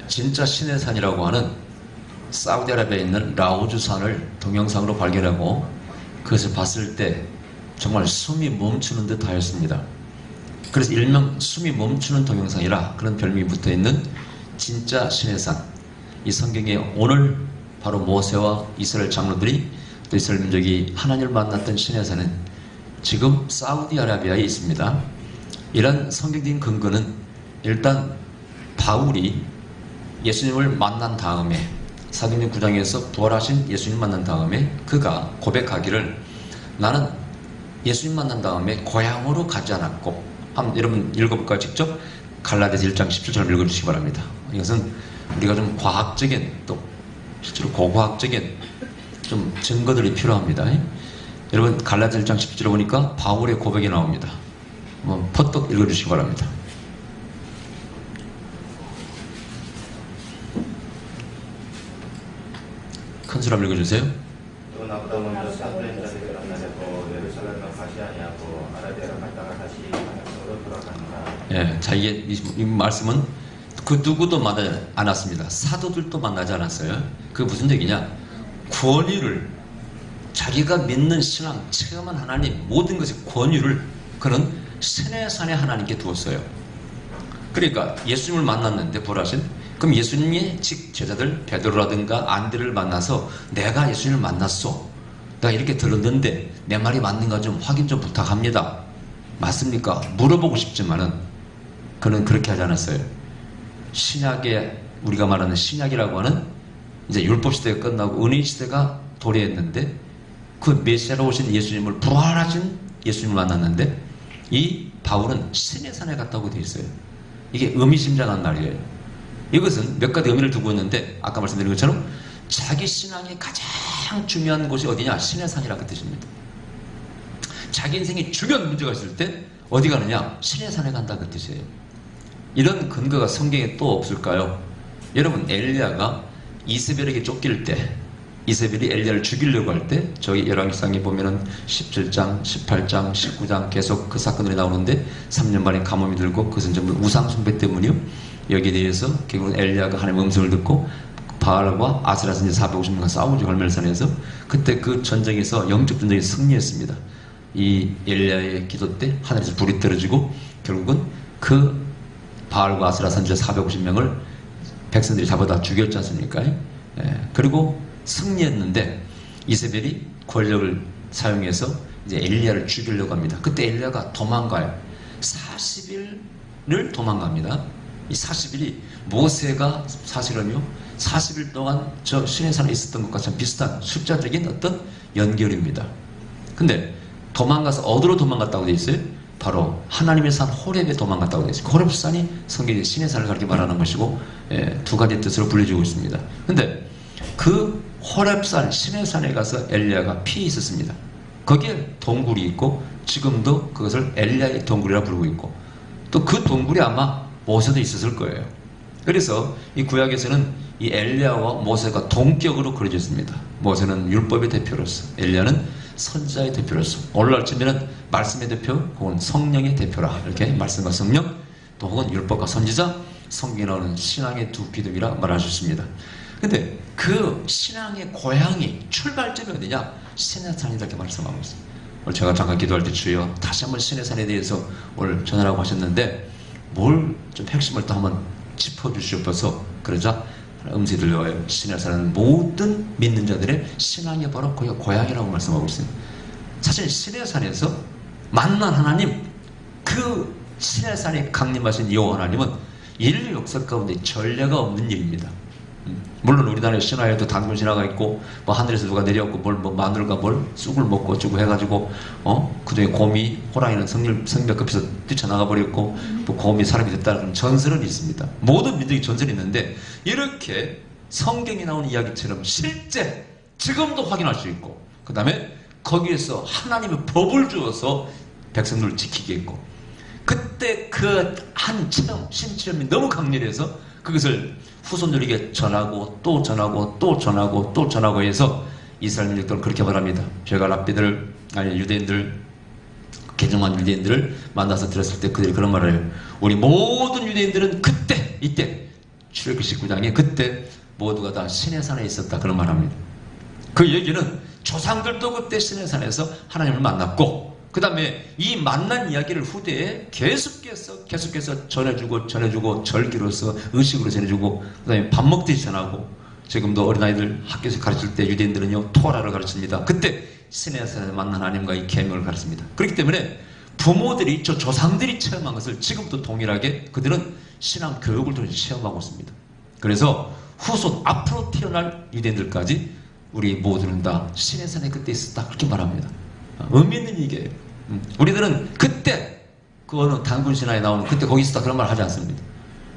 진짜 신의 산이라고 하는 사우디아라비아에 있는 라오즈 산을 동영상으로 발견하고 그것을 봤을 때 정말 숨이 멈추는 듯 하였습니다. 그래서 일명 숨이 멈추는 동영상이라 그런 별명이 붙어있는 진짜 신의 산. 이 성경에 오늘 바로 모세와 이스라엘 장로들이 또 이스라엘 민족이 하나님을 만났던 신의 산은 지금 사우디아라비아에 있습니다. 이런 성경적인 근거는 일단 바울이 예수님을 만난 다음에 사도행전 9장에서 부활하신 예수님 만난 다음에 그가 고백하기를 나는 예수님 만난 다음에 고향으로 가지 않았고, 한번 여러분 읽어볼까요? 직접 갈라디아서 1장 17절 읽어주시기 바랍니다. 이것은 우리가 좀 과학적인 또 실제로 고고학적인 좀 증거들이 필요합니다. 여러분 갈라디아서 1장 17절에 보니까 바울의 고백이 나옵니다. 한번 퍼뜩 읽어주시기 바랍니다. 큰 소리 한번 읽어주세요. 또 나보다 먼저 사도행 자들을 만나려고 예루살렘으로 가지 아니하고 아라비아로 갔다가 다시 다메섹으로 돌아간다. 예, 자 이게 이 말씀은 그 누구도 만나지 않았습니다. 사도들도 만나지 않았어요. 그게 무슨 얘기냐? 권위를 자기가 믿는 신앙, 체험한 하나님 모든 것의 권위를 그는 시내산의 하나님께 두었어요. 그러니까 예수님을 만났는데 부활하신, 그럼 예수님의 제자들 베드로라든가 안드레를 만나서 내가 예수님을 만났어, 내가 이렇게 들었는데 내 말이 맞는가 좀 확인 좀 부탁합니다, 맞습니까? 물어보고 싶지만은 그는 그렇게 하지 않았어요. 신약에 우리가 말하는 신약이라고 하는 이제 율법 시대가 끝나고 은혜 시대가 도래했는데 그 메시아로 오신 예수님을 부활하신 예수님을 만났는데 이 바울은 신의 산에 갔다고 되어 있어요. 이게 의미심장한 말이에요. 이것은 몇 가지 의미를 두고 있는데 아까 말씀드린 것처럼 자기 신앙의 가장 중요한 곳이 어디냐? 신의 산이라는 그 뜻입니다. 자기 인생에 중요한 문제가 있을 때 어디 가느냐? 신의 산에 간다 그 뜻이에요. 이런 근거가 성경에 또 없을까요? 여러분 엘리야가 이세벨에게 쫓길 때 이세벨이 엘리야를 죽이려고 할 때 저희 열왕기상에 보면은 17장, 18장, 19장 계속 그 사건들이 나오는데 3년 만에 가뭄이 들고 그것은 전부 우상 숭배 때문이요. 여기에 대해서 결국은 엘리야가 하나님의 음성을 듣고 바알과 아세라 선지 450명과 싸우죠. 갈멜산에서. 그때 그 전쟁에서 영적 전쟁에 승리했습니다. 이 엘리야의 기도 때 하늘에서 불이 떨어지고 결국은 그 바알과 아세라 선지 450명을 백성들이 잡아다 죽였지 않습니까? 그리고 승리했는데 이세벨이 권력을 사용해서 이제 엘리야를 죽이려고 합니다. 그때 엘리야가 도망가요. 40일을 도망갑니다. 이 40일이 모세가 사실은요 40일 동안 저 신의 산에 있었던 것과 참 비슷한 숫자적인 어떤 연결입니다. 근데 도망가서 어디로 도망갔다고 되어 있어요? 바로 하나님의 산 호렙에 도망갔다고 되어 있어요. 호렙산이 성경에 신의 산을 그렇게 말하는 것이고 두 가지 뜻으로 불려지고 있습니다. 근데 그 호렙산 신의 산에 가서 엘리야가 피해 있었습니다. 거기에 동굴이 있고 지금도 그것을 엘리야의 동굴이라 부르고 있고 또 그 동굴이 아마 모세도 있었을 거예요. 그래서 이 구약에서는 이 엘리야와 모세가 동격으로 그려졌습니다. 모세는 율법의 대표로서 엘리야는 선지자의 대표로서 오늘날 치면은 말씀의 대표 혹은 성령의 대표라 이렇게 말씀과 성령 또 혹은 율법과 선지자 성경에 나오는 신앙의 두 기둥이라 말하셨습니다. 근데 그 신앙의 고향이 출발점이 어디냐? 시내산이다 이렇게 말씀하고 있어요. 오늘 제가 잠깐 기도할 때 주여 다시 한번 시내산에 대해서 오늘 전하라고 하셨는데 뭘 좀 핵심을 또 한번 짚어주시옵소서. 그러자 음성이 들려와요. 시내산은 모든 믿는 자들의 신앙이 바로 거기가 고향이라고 말씀하고 있어요. 사실 시내산에서 만난 하나님, 그 시내산에 강림하신 여호와 하나님은 인류 역사 가운데 전례가 없는 일입니다. 물론 우리나라에 신화에도 단군 신화가 있고 뭐 하늘에서 누가 내려왔고 뭐 마늘과 쑥을 먹고 어쩌고 해가지고 그중에 곰이 호랑이는 성벽 급해서 뛰쳐나가 버렸고 뭐 곰이 사람이 됐다는 전설은 있습니다. 모든 민족이 전설이 있는데 이렇게 성경에 나오는 이야기처럼 실제 지금도 확인할 수 있고 그 다음에 거기에서 하나님의 법을 주어서 백성들을 지키게 했고 그때 그 한 체험, 신체험이 너무 강렬해서 그것을 후손들에게 전하고 또 전하고 또 전하고 또 전하고 해서 이스라엘 민족들은 그렇게 말합니다. 저희가 랍비들 아니 유대인들 개정한 유대인들을 만나서 들었을 때 그들이 그런 말을 해요. 우리 모든 유대인들은 그때 이때 출애굽기 19장에 그때 모두가 다 시내산에 있었다 그런 말합니다. 그 얘기는 조상들도 그때 시내산에서 하나님을 만났고 그 다음에 이 만난 이야기를 후대에 계속해서 전해주고 절기로서 의식으로 전해주고 그 다음에 밥 먹듯이 전하고 지금도 어린아이들 학교에서 가르칠 때 유대인들은요 토라를 가르칩니다. 그때 시내산에서 만난 하나님과의 계명을 가르칩니다. 그렇기 때문에 부모들이 저 조상들이 체험한 것을 지금도 동일하게 그들은 신앙 교육을 통해서 체험하고 있습니다. 그래서 후손 앞으로 태어날 유대인들까지 우리 모두는 다 시내산에 그때 있었다 그렇게 말합니다. 의미 있는 얘기예요. 우리들은 그때 그 어느 단군 신화에 나오는 그때 거기 있었다 그런 말 하지 않습니다.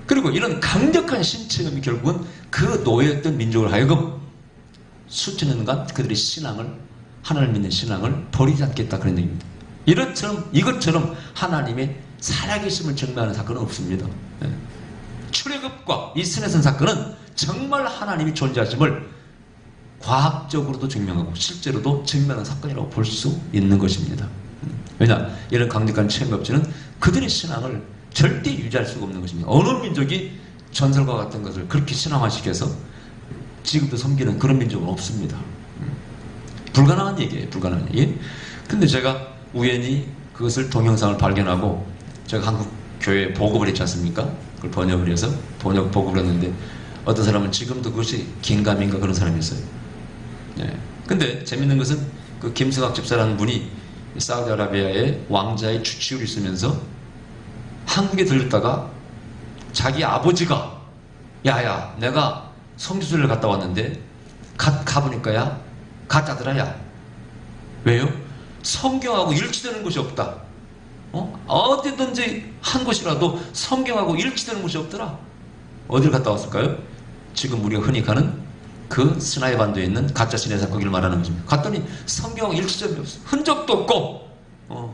그리고 이런 강력한 신체음이 결국은 그 노예였던 민족을 하여금 수천 년간 그들의 신앙을 하나님을 믿는 신앙을 버리지 않겠다 그런 얘기입니다. 이것처럼 하나님의 살아계심을 증명하는 사건은 없습니다. 출애굽과 이 시내산 사건은 정말 하나님이 존재하심을 과학적으로도 증명하고 실제로도 증명하는 사건이라고 볼 수 있는 것입니다. 왜냐? 이런 강력한 체험이 없이는 그들의 신앙을 절대 유지할 수가 없는 것입니다. 어느 민족이 전설과 같은 것을 그렇게 신앙화시켜서 지금도 섬기는 그런 민족은 없습니다. 불가능한 얘기예요. 불가능한 얘기. 근데 제가 우연히 그것을 동영상을 발견하고 제가 한국 교회에 보급을 했지 않습니까? 그걸 번역을 해서 보급을 했는데 어떤 사람은 지금도 그것이 긴가민가 그런 사람이 있어요. 근데 재밌는 것은 그 김승학 집사라는 분이 사우디아라비아의 왕자의 주치의로 있으면서 한국에 들렸다가 자기 아버지가 야야 내가 성지순례를 갔다 왔는데 가보니까 야 가짜더라 야 왜요? 성경하고 일치되는 곳이 없다. 어디든지 한 곳이라도 성경하고 일치되는 곳이 없더라. 어딜 갔다 왔을까요? 지금 우리가 흔히 가는 그 스나이 반도에 있는 가짜 시내산 거기를 말하는 것입니다. 갔더니 성경하고 일치점이 없어. 흔적도 없고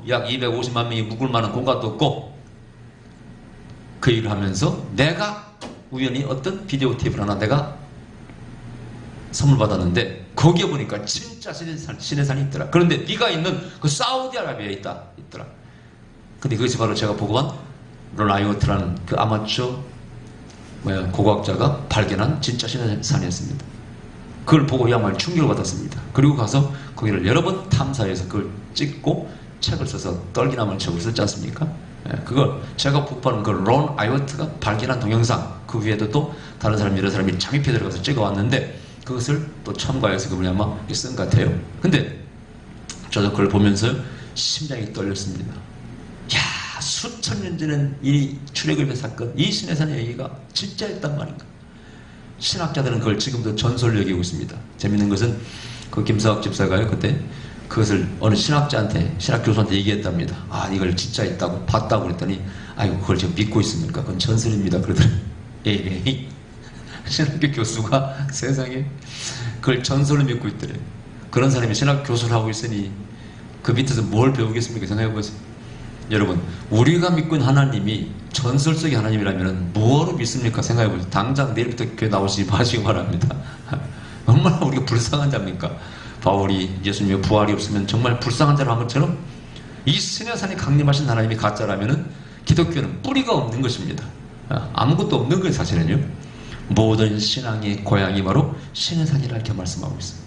약 250만 명이 묵을 만한 공간도 없고 그 일을 하면서 내가 우연히 어떤 비디오 테이프를 하나 내가 선물 받았는데 거기에 보니까 진짜 시내산이 있더라. 그런데 네가 있는 그 사우디아라비아에 있더라. 근데 그것이 바로 제가 보고한 론 아이워트라는 그 아마추어 고고학자가 발견한 진짜 시내산이었습니다. 그걸 보고 이 양반이 충격을 받았습니다. 그리고 가서 거기를 여러 번 탐사해서 그걸 찍고 책을 써서 떨기나무 책을 썼지 않습니까? 그걸 제가 복받은 그 론 아이워트가 발견한 동영상 그 위에도 또 다른 사람 여러 사람이 잠입해 들어가서 찍어왔는데 그것을 또 첨가해서 그분이 아마 쓴 것 같아요. 근데 저도 그걸 보면서 심장이 떨렸습니다. 야, 수천 년 전엔 이 출애굽의 사건, 이 시내산의 얘기가 진짜였단 말인가? 신학자들은 그걸 지금도 전설로 여기고 있습니다. 재밌는 것은 그 김사학 집사가요 그때 그것을 어느 신학자한테 신학 교수한테 얘기했답니다. 아 이걸 진짜 있다고 봤다고 그랬더니 아이고 그걸 지금 믿고 있습니까? 그건 전설입니다. 그러더니 에이 신학교 교수가 세상에 그걸 전설로 믿고 있더래. 그런 사람이 신학 교수를 하고 있으니 그 밑에서 뭘 배우겠습니까? 생각해보세요. 여러분 우리가 믿고 있는 하나님이 전설 속의 하나님이라면 뭐로 믿습니까? 생각해보세요. 당장 내일부터 교회 나오시지 마시기 바랍니다. 얼마나 우리가 불쌍한 자입니까? 바울이 예수님의 부활이 없으면 정말 불쌍한 자로 한 것처럼 이 시내산에 강림하신 하나님이 가짜라면 기독교는 뿌리가 없는 것입니다. 아무것도 없는 거예요. 사실은요. 모든 신앙의 고향이 바로 시내산이라 이렇게 말씀하고 있어요.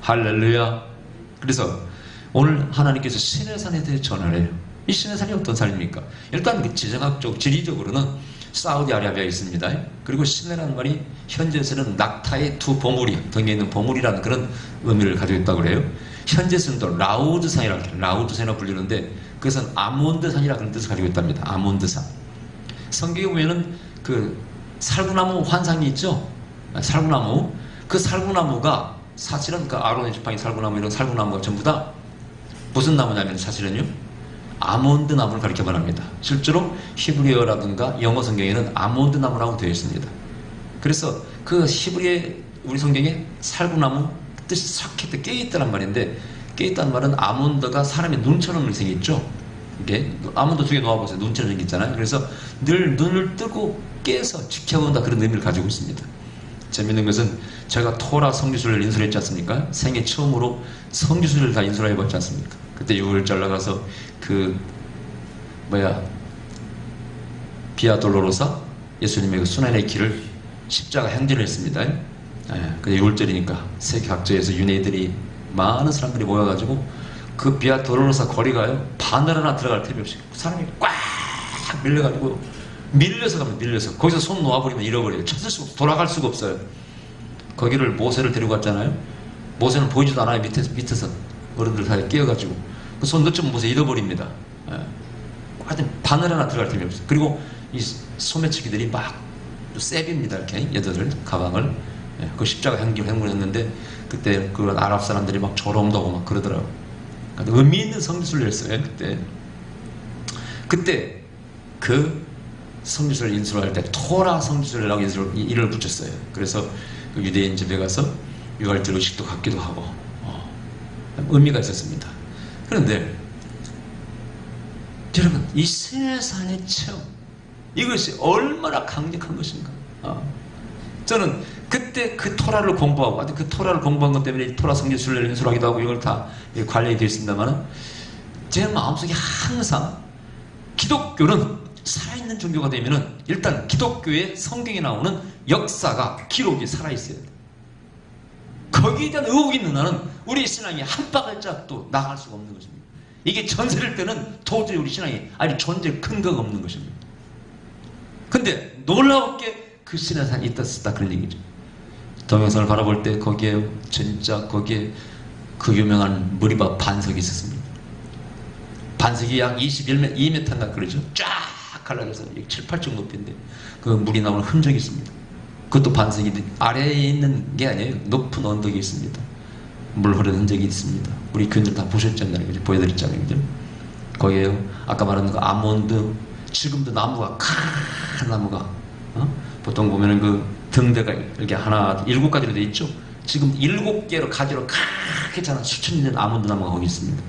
할렐루야. 그래서 오늘 하나님께서 시내산에 대해 전하를 해요. 이 시내산이 어떤 산입니까? 일단 그 지정학적, 지리적으로는 사우디아라비아에 있습니다. 그리고 시내라는 말이 현재에서는 낙타의 두 보물이 등에 있는 보물이라는 그런 의미를 가지고 있다고 그래요. 현재에서는 또 라우드산이라고 해요. 라우드산이라고 불리는데 그것은 아몬드산이라는 그런 뜻을 가지고 있답니다. 아몬드산. 성경에 보면은 그 살구나무 환상이 있죠. 살구나무. 그 살구나무가 사실은 그 아론의 지팡이 살구나무 이런 살구나무가 전부 다 무슨 나무냐면 사실은요. 아몬드 나무를 가리켜 말합니다. 실제로 히브리어라든가 영어 성경에는 아몬드 나무라고 되어 있습니다. 그래서 그 히브리어 우리 성경에 살구나무 뜻이 삭히게 깨어있다는 말인데 깨어있다는 말은 아몬드가 사람의 눈처럼 생겼죠. 이게 아몬드 두 개 놓아보세요. 눈처럼 생겼잖아요. 그래서 늘 눈을 뜨고 깨서 지켜본다 그런 의미를 가지고 있습니다. 재밌는 것은 제가 토라 성지순례를 인솔했지 않습니까? 생애 처음으로 성지순례를 다 인솔해 봤지 않습니까? 그때 6월절 나가서 비아 돌로로사 예수님의 그 순환의 길을 십자가 행진을 했습니다. 근데 6월절이니까 세계 각지에서 유대인들이 많은 사람들이 모여가지고 그 비아 도로로사 거리가요 바늘 하나 들어갈 틈이 없이 사람이 꽉 밀려가지고 밀려서 가면 밀려서 거기서 손 놓아버리면 잃어버려요. 찾을 수가 없어. 돌아갈 수가 없어요. 거기를 모세를 데리고 갔잖아요. 모세는 보이지도 않아요. 밑에서 어른들 사이에 끼어가지고 그 손 놓치면 모세 잃어버립니다. 하여튼 바늘 하나 들어갈 틈이 없어요. 그리고 이 소매치기들이 막 셉입니다. 이렇게 얘들을 가방을 그 십자가 행군했는데 그때 그 아랍 사람들이 막 조롱도 막 그러더라고. 의미 있는 성지순례를 했어요. 그때 그 성지순례를 인수할 때 토라 성지순례라고 이름을 붙였어요. 그래서 그 유대인 집에 가서 유월절 의식도 갖기도 하고 의미가 있었습니다. 그런데 여러분 이 시내산의 체험 이것이 얼마나 강력한 것인가. 저는 그때 그 토라를 공부하고 그 토라를 공부한 것 때문에 토라 성지순례를 인수하기도 하고 이걸 다 관련이 되어 있습니다만 제 마음속에 항상 기독교는 살아있는 종교가 되면은 일단 기독교의 성경에 나오는 역사가 기록이 살아있어야 돼. 거기에 대한 의혹이 있는 나는 우리 신앙이 한 발짝도 나갈 수가 없는 것입니다. 이게 전세를 때는 도저히 우리 신앙이 아니 존재 근거가 없는 것입니다. 근데 놀라웠게 그 시내산이 있었다 그런 얘기죠. 동영상을 바라볼 때 거기에 진짜 거기에 그 유명한 무리바 반석이 있었습니다. 반석이 약 22m인가 그러죠. 쫙 갈라져서 7, 8층 높이인데 그 물이 나오는 흔적이 있습니다. 그것도 반석이 아래에 있는 게 아니에요. 높은 언덕이 있습니다. 물 흐르는 흔적이 있습니다. 우리 교인들 다 보셨잖아요. 보여드렸잖아요. 그죠? 거기에요. 아까 말한 그 아몬드 지금도 나무가 큰 나무가 보통 보면은 그 등대가 이렇게 하나 7가지로 되어 있죠. 지금 7개로 가지로 크게 자란 수천 년 아몬드 나무가 거기 있습니다.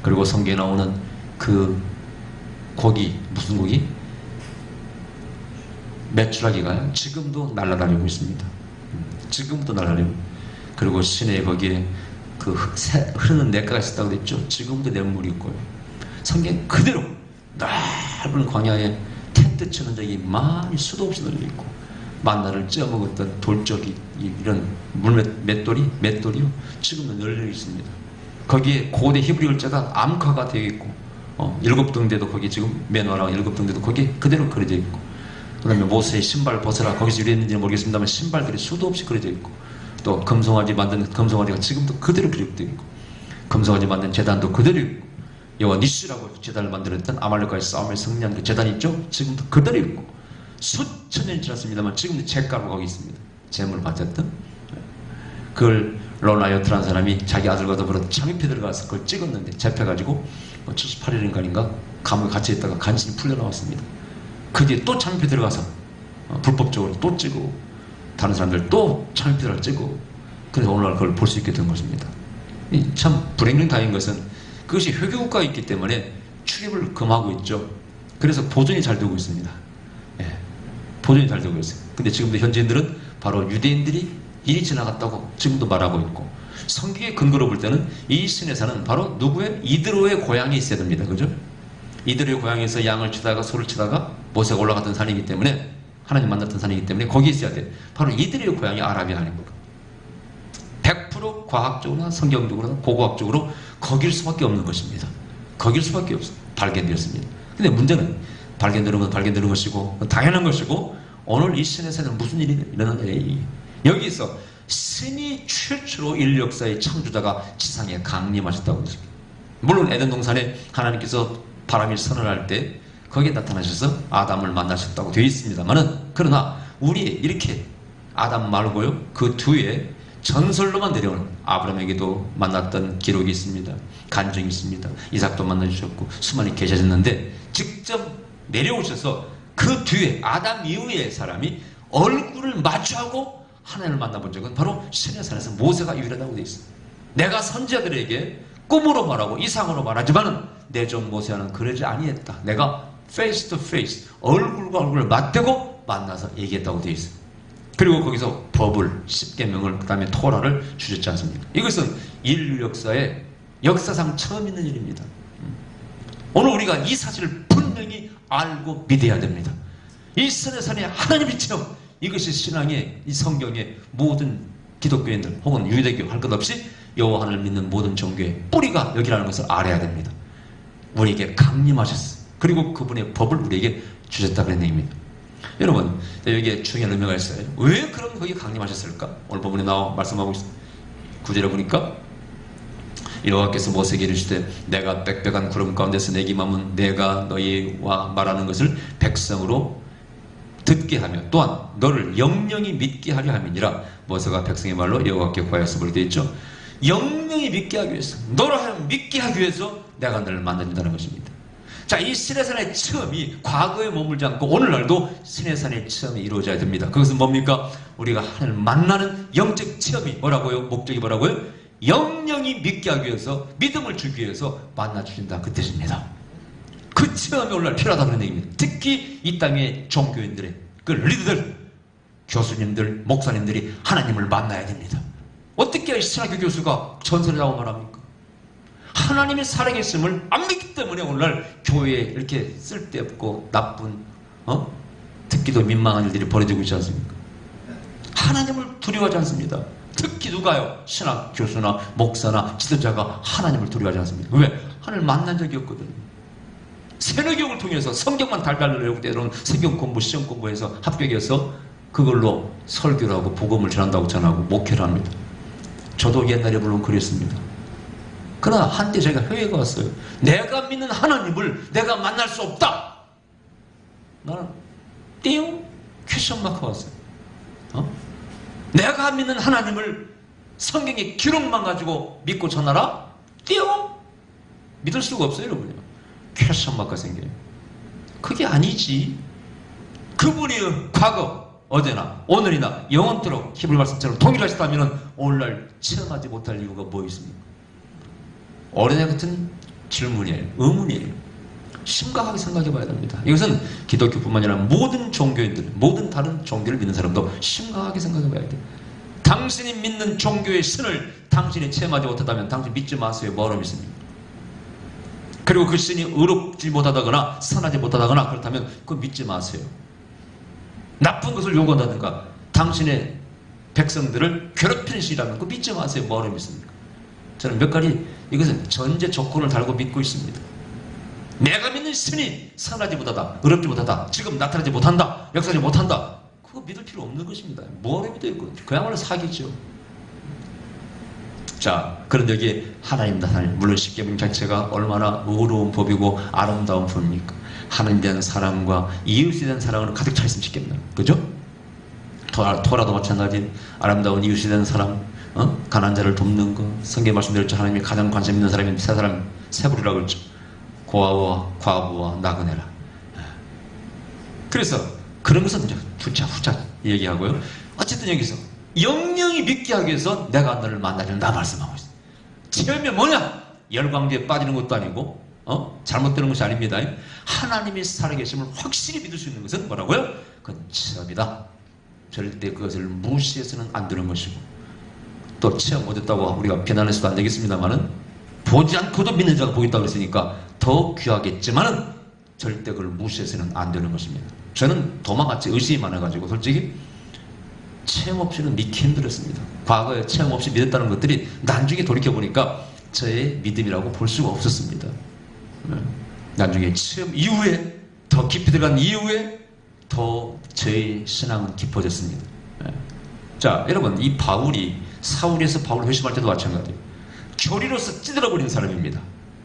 그리고 성경에 나오는 그 고기 무슨 고기? 메추라기가 지금도 날아다니고 있습니다. 지금도 날아다니고. 그리고 시내에 거기에 그 흐르는 냇가가 있었다고 그랬죠. 지금도 냇물이 있고요. 성경 그대로 넓은 광야에 텐트 치는 적이 많이 수도 없이 널려 있고 만나를 쪄먹었던 돌적이 이런 맷돌이요 지금도 널려 있습니다. 거기에 고대 히브리 글자가 암카가 되어 있고 7등대도 거기 지금 매너랑 7등대도 거기에 그대로 그려져 있고 그 다음에 모세의 신발 벗어라 거기서 유래했는지는 모르겠습니다만 신발들이 수도 없이 그려져 있고 또 금송아지 만든 금송아지가 지금도 그대로 기록되어 있고 금송아지 만든 제단도 그대로 있고 여호와 니시라고 제단을 만들었던 아말렉과의 싸움을 승리한 그 제단이 있죠? 지금도 그대로 있고 수천 년이 지났습니다만 지금도 잿가루가 거기 있습니다. 제물을 바쳤던 그걸 로나이어트라는 사람이 자기 아들과 더불어 잠입해 들어가서 그걸 찍었는데 잡혀가지고 78일인가 감옥에 갇혀있다가 간신히 풀려나왔습니다. 그 뒤에 또 잠입해 들어가서 불법적으로 또 찍고 다른 사람들 또 잠입해 들어가 찍고 그래서 오늘날 그걸 볼 수 있게 된 것입니다. 참 불행중 다행인 것은 그것이 회교국가에 있기 때문에 출입을 금하고 있죠. 그래서 보존이 잘 되고 있습니다. 보존이 잘 되고 있어요. 근데 지금도 현지인들은 바로 유대인들이 일이 지나갔다고 지금도 말하고 있고 성경의 근거로 볼 때는 이 시내산은 바로 누구의? 이드로의 고향이 있어야 됩니다. 그죠? 이드로의 고향에서 양을 치다가 소를 치다가 모세가 올라갔던 산이기 때문에 하나님 만났던 산이기 때문에 거기 있어야 돼. 바로 이드로의 고향이 아라비아 아닙니까? 100% 과학적으로나 성경적으로나 고고학적으로 거길 수밖에 없는 것입니다. 거길 수밖에 없어. 발견되었습니다. 근데 문제는 발견되는 건 발견되는 것이고 당연한 것이고 오늘 이 시내산은 무슨 일이 일어나냐. 여기서 신이 최초로 인류 역사의 창조자가 지상에 강림하셨다고 했습니다. 물론 에덴 동산에 하나님께서 바람이 선언할 때 거기에 나타나셔서 아담을 만나셨다고 되어 있습니다만은 그러나 우리 이렇게 아담 말고요 그 뒤에 전설로만 내려오는 아브라함에게도 만났던 기록이 있습니다. 간증이 있습니다. 이삭도 만나주셨고 수많이 계셨는데 직접 내려오셔서 그 뒤에 아담 이후의 사람이 얼굴을 마주하고 하나님을 만나본 적은 바로 시내산에서 모세가 유일하다고 되어 있습니다. 내가 선지자들에게 꿈으로 말하고 이상으로 말하지만은 내 종 모세와는 그러지 아니했다. 내가 face to face 얼굴과 얼굴을 맞대고 만나서 얘기했다고 되어 있습니다. 그리고 거기서 법을 10계명을 그 다음에 토라를 주셨지 않습니까? 이것은 인류 역사에 역사상 처음 있는 일입니다. 오늘 우리가 이 사실을 분명히 알고 믿어야 됩니다. 이 시내산에 하나님의 체험 이것이 신앙의 이 성경의 모든 기독교인들 혹은 유대교 할 것 없이 여호와 하나님을 믿는 모든 종교의 뿌리가 여기라는 것을 알아야 됩니다. 우리에게 강림하셨어. 그리고 그분의 법을 우리에게 주셨다는 얘기입니다. 여러분, 여기에 중요한 의미가 있어요. 왜 그럼 거기 강림하셨을까? 오늘 본문에 나와 말씀하고 있습니다. 9절에 보니까 여호와께서 모세에게 이르시되 내가 빽빽한 구름 가운데서 내 기맘은 내가 너희와 말하는 것을 백성으로 듣게 하며 또한 너를 영영이 믿게 하려 함이니라. 모세가 백성의 말로 여호와께 구하였으므로 되어 있죠. 영영이 믿게 하기 위해서, 너를 하여금 믿게 하기 위해서 내가 너를 만든다는 것입니다. 자, 이 시내산의 체험이 과거에 머물지 않고 오늘날도 시내산의 체험이 이루어져야 됩니다. 그것은 뭡니까? 우리가 하나님을 만나는 영적 체험이 뭐라고요? 목적이 뭐라고요? 영영이 믿게 하기 위해서, 믿음을 주기 위해서 만나 주신다, 그 뜻입니다. 그 체험이 오늘날 필요하다는 얘기입니다. 특히 이 땅의 종교인들의 그 리더들, 교수님들, 목사님들이 하나님을 만나야 됩니다. 어떻게 신학교 교수가 전설을 하고 말합니까? 하나님이 살아계심을 안 믿기 때문에 오늘날 교회에 이렇게 쓸데없고 나쁜 듣기도 민망한 일들이 벌어지고 있지 않습니까? 하나님을 두려워하지 않습니다. 특히 누가요? 신학 교수나 목사나 지도자가 하나님을 두려워하지 않습니다. 왜? 하나님을 만난 적이 없거든요. 세뇌교육을 통해서 성경만 달달달 외우고 때로는 성경 공부, 시험 공부해서 합격해서 그걸로 설교를 하고 복음을 전한다고 전하고 목회를 합니다. 저도 옛날에 물론 그랬습니다. 그러나 한때 제가 회의가 왔어요. 내가 믿는 하나님을 내가 만날 수 없다. 나는 띵 퀘션 마크가 왔어요. 내가 믿는 하나님을 성경의 기록만 가지고 믿고 전하라? 띵 믿을 수가 없어요, 여러분요. 퀘션 마크가 생겨요. 그게 아니지. 그분이 과거 어제나 오늘이나 영원토록 히브리 말씀처럼 동일하시다면 오늘날 체험하지 못할 이유가 뭐 있습니까? 어린애 같은 질문이에요. 의문이에요. 심각하게 생각해 봐야 됩니다. 이것은 기독교뿐만 아니라 모든 종교인들, 모든 다른 종교를 믿는 사람도 심각하게 생각해 봐야 돼요. 당신이 믿는 종교의 신을 당신이 체험하지 못하다면 당신 믿지 마세요. 뭐하러 믿습니까? 그리고 그 신이 의롭지 못하다거나 선하지 못하다거나 그렇다면 그거 믿지 마세요. 나쁜 것을 요구한다든가 당신의 백성들을 괴롭히는 신이라면 그거 믿지 마세요. 뭐하러 믿습니까? 저는 몇 가지 이것은 전제 조건을 달고 믿고 있습니다. 내가 믿는 신이 선하지 못하다, 의롭지 못하다, 지금 나타나지 못한다, 역사하지 못한다, 그거 믿을 필요 없는 것입니다. 뭐하러 믿어요? 그야말로 사기죠. 자, 그런데 여기에 하나님입니다. 하나님. 물론 십계명 자체가 얼마나 의로운 법이고 아름다운 법입니까? 하나님에 대한 사랑과 이웃에 대한 사랑으로 가득 차 있으면 십계명, 그죠? 토라도 마찬가지. 아름다운 이웃에 대한 사랑, 가난한 자를 돕는 것. 성경 말씀드렸죠. 하나님이 가장 관심 있는 사람이 세 사람, 세 부류라고 그랬죠. 고아와 과부와 나그네라. 그래서 그런 것은 이제 후차 얘기하고요. 어쨌든 여기서 영영이 믿게 하기 위해서 내가 너를 만나준다 말씀하고 있어요. 체험이 뭐냐? 열광기에 빠지는 것도 아니고 잘못되는 것이 아닙니다. 하나님이 살아계심을 확실히 믿을 수 있는 것은 뭐라고요? 그건 체험이다. 절대 그것을 무시해서는 안 되는 것이고, 또 체험 못했다고 우리가 비난해서도 안 되겠습니다만은 보지 않고도 믿는 자가 보겠다고 했으니까 더 귀하겠지만은 절대 그걸 무시해서는 안 되는 것입니다. 저는 도마같이 의심이 많아가지고 솔직히 체험 없이는 믿기 힘들었습니다. 과거에 체험 없이 믿었다는 것들이 나중에 돌이켜보니까 저의 믿음이라고 볼 수가 없었습니다. 나중에 체험 이후에 더 깊이 들어간 이후에 더 저의 신앙은 깊어졌습니다. 자, 여러분, 이 바울이 사울에서 바울을 회심할 때도 마찬가지예요. 교리로서 찌들어버린 사람입니다.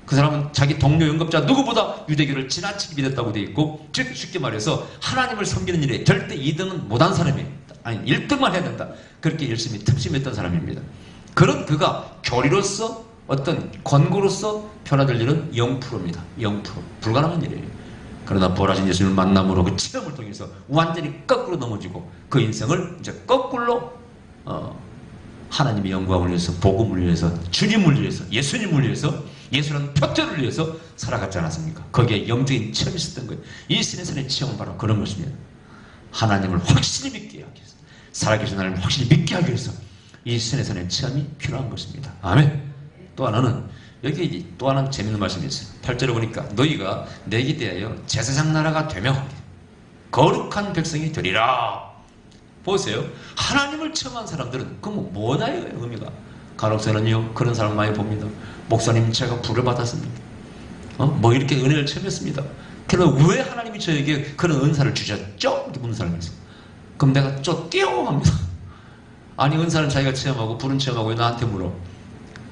그 사람은 자기 동료 연급자 누구보다 유대교를 지나치게 믿었다고 되어 있고, 즉 쉽게 말해서 하나님을 섬기는 일에 절대 2등은 못한 사람이에요. 아니 1등만 해야 된다. 그렇게 열심히 특심했던 사람입니다. 그런 그가 교리로서 어떤 권고로서 변화될 일은 0%입니다. 0%. 불가능한 일이에요. 그러나 부활하신 예수님을 만남으로 그 체험을 통해서 완전히 거꾸로 넘어지고 그 인생을 이제 거꾸로 하나님의 영광을 위해서, 복음을 위해서, 주님을 위해서, 예수님을 위해서, 예수라는 표절을 위해서 살아갔지 않았습니까? 거기에 영적인 체험이 있었던 거예요. 이 시내산의 체험은 바로 그런 것입니다. 하나님을 확실히 믿게 하기 위해서, 살아계신 하나님을 확실히 믿게 하기 위해서 이 시내산의 체험이 필요한 것입니다. 아멘. 또 하나는 여기 또 하나 재밌는 말씀이 있어요. 8절에 보니까 너희가 내게 대하여 제사장 나라가 되며 거룩한 백성이 되리라. 보세요. 하나님을 체험한 사람들은 그 뭐냐 이거예요, 의미가. 간혹서는요 그런 사람 많이 봅니다. 목사님 제가 불을 받았습니다. 뭐 이렇게 은혜를 체험했습니다. 그러면 왜 하나님이 저에게 그런 은사를 주셨죠? 이렇게 묻는 사람이 있어요. 그럼 내가 쫓겨 합니다. 아니 은사는 자기가 체험하고 불은 체험하고 왜 나한테 물어?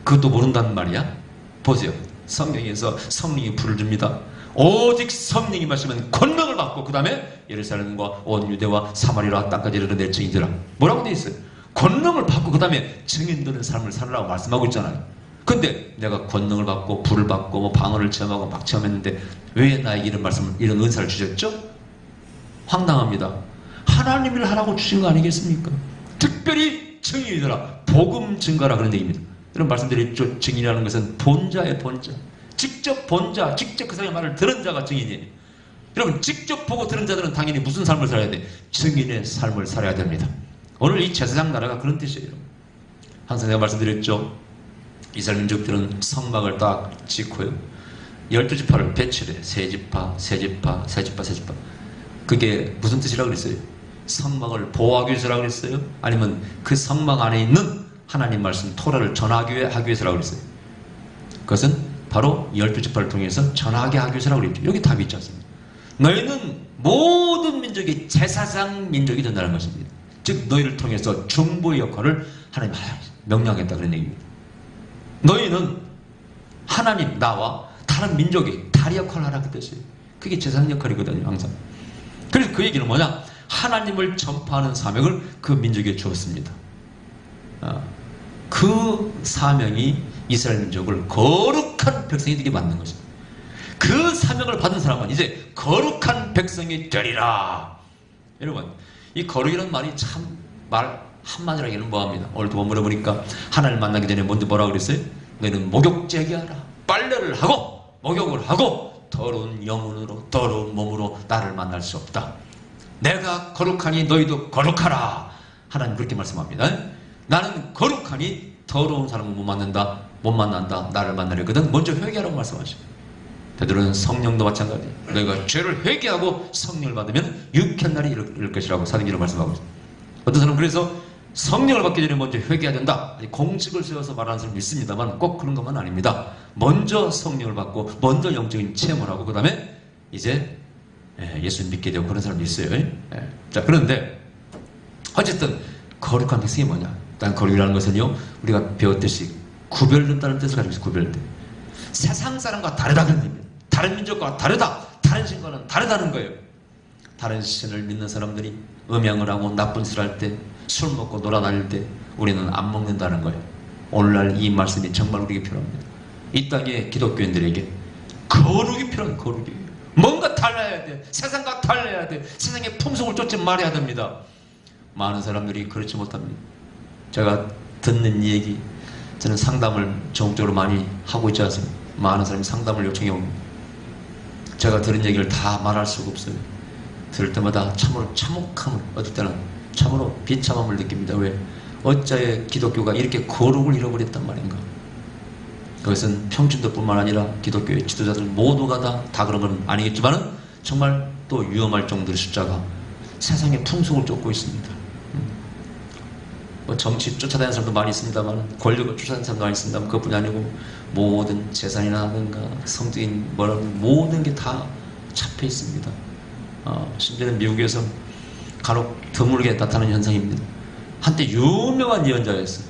그것도 모른다는 말이야? 보세요. 성경에서 성령이 불을 줍니다. 오직 성령이 마시면 권능을 받고 그 다음에 예루살렘과 온 유대와 사마리아 땅까지 이르러 내 증인되라. 뭐라고 돼 있어요? 권능을 받고 그 다음에 증인되는 삶을 살으라고 말씀하고 있잖아요. 근데 내가 권능을 받고 불을 받고 뭐 방언을 체험하고 막 체험했는데 왜 나에게 이런 말씀을, 이런 은사를 주셨죠? 황당합니다. 하나님이 하라고 주신 거 아니겠습니까? 특별히 증인이더라. 복음 증거라 그런 얘기입니다. 이런 말씀드렸죠. 증인이라는 것은 본자의 본자. 직접 본 자, 직접 그 사람의 말을 들은 자가 증인이에요. 여러분 직접 보고 들은 자들은 당연히 무슨 삶을 살아야 돼? 증인의 삶을 살아야 됩니다. 오늘 이 제사장 나라가 그런 뜻이에요. 항상 내가 말씀드렸죠. 이스라엘 민족들은 성막을 딱 짓고요. 12지파를 배치를 해. 세지파, 세지파, 세지파, 세지파. 그게 무슨 뜻이라고 그랬어요? 성막을 보호하기 위해서라고 그랬어요? 아니면 그 성막 안에 있는 하나님 말씀 토라를 전하기 위해서라고 그랬어요? 그것은 바로 12지파를 통해서 전하게 하기 위해서라고 그랬죠. 여기 답이 있지 않습니까? 너희는 모든 민족이 제사장 민족이 된다는 것입니다. 즉 너희를 통해서 중보의 역할을 하나님 명령하겠다 그런 얘기입니다. 너희는 하나님 나와 다른 민족이 다리 역할을 하라 그 뜻이에요. 그게 제사장 역할이거든요 항상. 그래서 그 얘기는 뭐냐? 하나님을 전파하는 사명을 그 민족에 주었습니다. 그 사명이 이스라엘 민족을 거룩한 백성이 되게 만든 것입니다. 그 사명을 받은 사람은 이제 거룩한 백성이 되리라. 여러분 이 거룩이라는 말이 참 말 한마디로 하기는 뭐합니다. 오늘 본문에 보니까 하나님을 만나기 전에 먼저 뭐라고 그랬어요? 너희는 목욕 제기하라. 빨래를 하고 목욕을 하고 더러운 영혼으로 더러운 몸으로 나를 만날 수 없다. 내가 거룩하니 너희도 거룩하라. 하나님 그렇게 말씀합니다. 나는 거룩하니 더러운 사람을 못 만난다. 나를 만나려거든 먼저 회개하라고 말씀하시고, 베드로는 성령도 마찬가지. 너희가 죄를 회개하고 성령을 받으면 유익한 날이 이를 것이라고 사도행전에 말씀하고 있습니다. 어떤 사람은 그래서 성령을 받기 전에 먼저 회개해야 된다. 공식을 세워서 말하는 사람도 있습니다만 꼭 그런 것만 아닙니다. 먼저 성령을 받고 먼저 영적인 체험을 하고 그 다음에 이제 예수를 믿게 되고 그런 사람도 있어요. 자, 그런데 어쨌든 거룩한 백성이 뭐냐? 일단 거룩이라는 것은요 우리가 배웠듯이 구별된다는 뜻을 가지고 있어요. 구별돼. 세상 사람과 다르다 그런 의미입니다. 다른 민족과 다르다. 다른 신과는 다르다는 거예요. 다른 신을 믿는 사람들이 음양을 하고 나쁜 짓을 할 때, 술 먹고 놀아다닐 때 우리는 안 먹는다는 거예요. 오늘날 이 말씀이 정말 우리에게 필요합니다. 이 땅의 기독교인들에게 거룩이 필요한 거룩이에요. 뭔가 달라야 돼. 세상과 달라야 돼. 세상의 풍속을 쫓지 말아야 됩니다. 많은 사람들이 그렇지 못합니다. 제가 듣는 얘기, 저는 상담을 전국적으로 많이 하고 있지 않습니까? 많은 사람이 상담을 요청해 옵니다. 제가 들은 얘기를 다 말할 수가 없어요. 들을 때마다 참으로 참혹함을, 어떨 때는 참으로 비참함을 느낍니다. 왜? 어찌하여 기독교가 이렇게 거룩을 잃어버렸단 말인가? 그것은 평신도뿐만 아니라 기독교의 지도자들 모두가 다 그런 건 아니겠지만 정말 또 위험할 정도의 숫자가 세상의 풍속을 쫓고 있습니다. 뭐 정치 쫓아다니는 사람도 많이 있습니다만, 권력을 쫓아다니는 사람도 많이 있습니다만, 그것뿐이 아니고 모든 재산이나 뭔가 성적인 뭐라고 모든 게 다 잡혀 있습니다. 심지어는 미국에서 간혹 드물게 나타나는 현상입니다. 한때 유명한 예언자였어요.